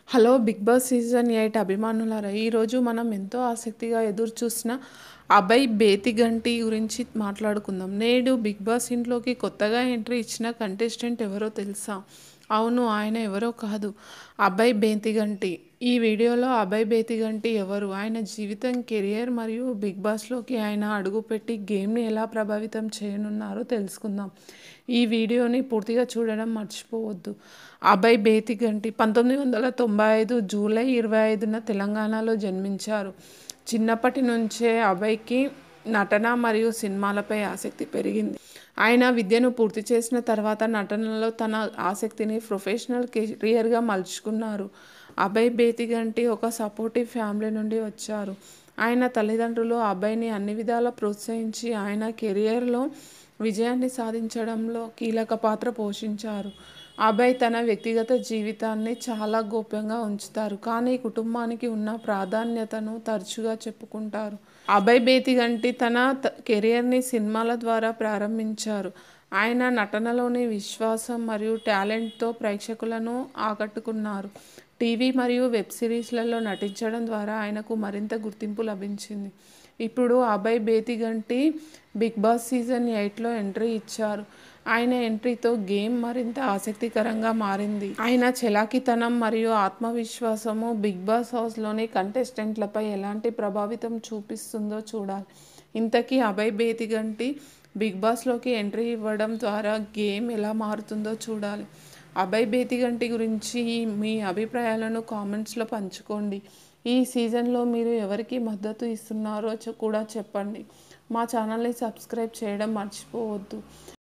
Hello Bigg boss season 8 అభిమానులారా! ఈరోజు మనం ఎంతో ఆసక్తిగా ఎదురుచూసిన అభయ్ బేతిగంటి గురించి మాట్లాడుకుందాం. నేడు బిగ్ బాస్ ఇంట్లోకి కొత్తగా ఎంట్రీ ఇచ్చిన కంటెస్టెంట్ ఎవరో తెలుసా? అవును, ఆయన ఎవరో కాదు, అభయ్ బేతిగంటి. ఈ వీడియోలో అభయ్ బేతిగంటి ఎవరు, ఆయన జీవితం, కెరియర్ మరియు బిగ్ బాస్లోకి ఆయన అడుగుపెట్టి గేమ్ని ఎలా ప్రభావితం చేయనున్నారో తెలుసుకుందాం. ఈ వీడియోని పూర్తిగా చూడడం మర్చిపోవద్దు. అభయ్ బేతిగంటి 1995 జూలై 25న తెలంగాణలో జన్మించారు. చిన్నప్పటి నుంచే అభయ్కి నటన మరియు సినిమాలపై ఆసక్తి పెరిగింది. ఆయన విద్యను పూర్తి చేసిన తర్వాత నటనలో తన ఆసక్తిని ప్రొఫెషనల్ కెరియర్గా మలుచుకున్నారు. అభయ్ బేతిగంటి ఒక సపోర్టివ్ ఫ్యామిలీ నుండి వచ్చారు. ఆయన తల్లిదండ్రులు అభయ్ని అన్ని విధాలా ప్రోత్సహించి ఆయన కెరియర్లో విజయాన్ని సాధించడంలో కీలక పాత్ర పోషించారు. అభయ్ తన వ్యక్తిగత జీవితాన్ని చాలా గోప్యంగా ఉంచుతారు, కానీ కుటుంబానికి ఉన్న ప్రాధాన్యతను తరచుగా చెప్పుకుంటారు. అభయ్ బేతిగంటి తన కెరియర్ని సినిమాల ద్వారా ప్రారంభించారు. ఆయన నటనలోని విశ్వాసం మరియు టాలెంట్తో ప్రేక్షకులను ఆకట్టుకున్నారు. టీవీ మరియు వెబ్ సిరీస్లలో నటించడం ద్వారా ఆయనకు మరింత గుర్తింపు లభించింది. ఇప్పుడు Abhay Bethiganti big boss season 8లో ఎంట్రీ ఇచ్చారు. ఆయన ఎంట్రీతో గేమ్ మరింత ఆసక్తికరంగా మారింది. ఆయన చలాకీతనం మరియు ఆత్మవిశ్వాసము బిగ్ బాస్ హౌస్లోని కంటెస్టెంట్లపై ఎలాంటి ప్రభావితం చూపిస్తుందో చూడాలి. ఇంతకీ అభయ్ బేతిగంటి బిగ్ బాస్లోకి ఎంట్రీ ఇవ్వడం ద్వారా గేమ్ ఎలా మారుతుందో చూడాలి. అభయ్ బేతిగంటి గురించి మీ అభిప్రాయాలను కామెంట్స్లో పంచుకోండి. ఈ సీజన్లో మీరు ఎవరికి మద్దతు ఇస్తున్నారో కూడా చెప్పండి. మా ఛానల్ని సబ్స్క్రైబ్ చేయడం మర్చిపోవద్దు.